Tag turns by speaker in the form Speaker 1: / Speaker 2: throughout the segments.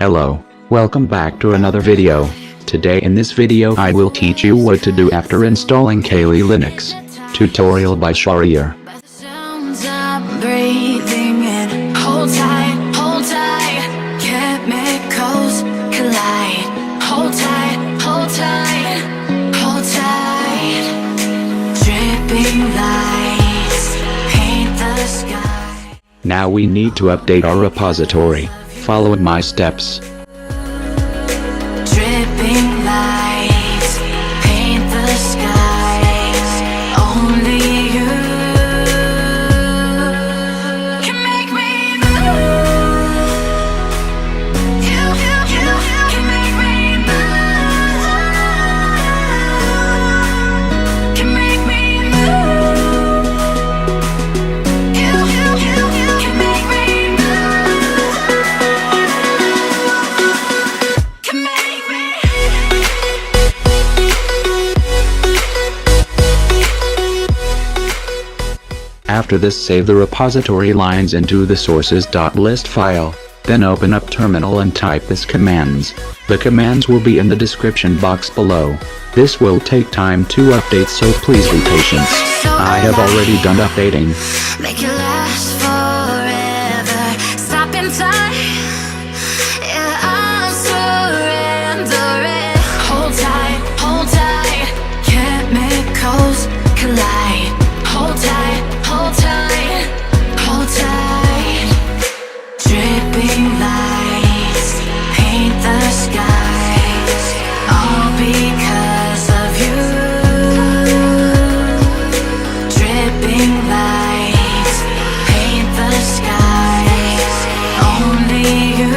Speaker 1: Hello, welcome back to another video. Today in this video I will teach you what to do after installing Kali Linux. Tutorial by Sharia.
Speaker 2: Breathing in, hold tight, chemicals collide. Hold tight, dripping lights paint the sky.
Speaker 1: Now we need to update our repository. Follow my steps.
Speaker 2: Dripping lights paint the skies. Only you can make me move. You can make me move. Can make me move. You can make me move. Can make me.
Speaker 1: After this, save the repository lines into the sources.list file. Then open up terminal and type these commands. The commands will be in the description box below. This will take time to update, so please be patient. I have already done updating.
Speaker 2: Make it last forever. Stop in time. Yeah, I'm surrendering. Hold tight. Chemicals collide. Hold tight. Dripping lights paint the skies. All because of you. Dripping lights paint the skies. Only you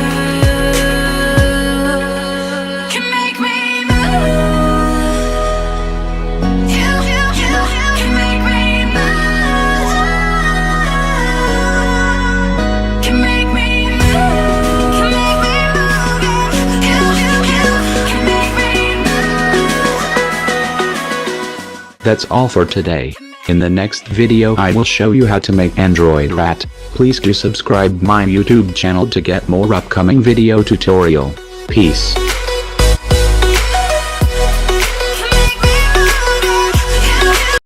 Speaker 2: can make me move. You can make me move. Can make me move. Can make me move. You can make me move.
Speaker 1: That's all for today. In the next video I will show you how to make Android rat. Please do subscribe my YouTube channel to get more upcoming video tutorial. Peace.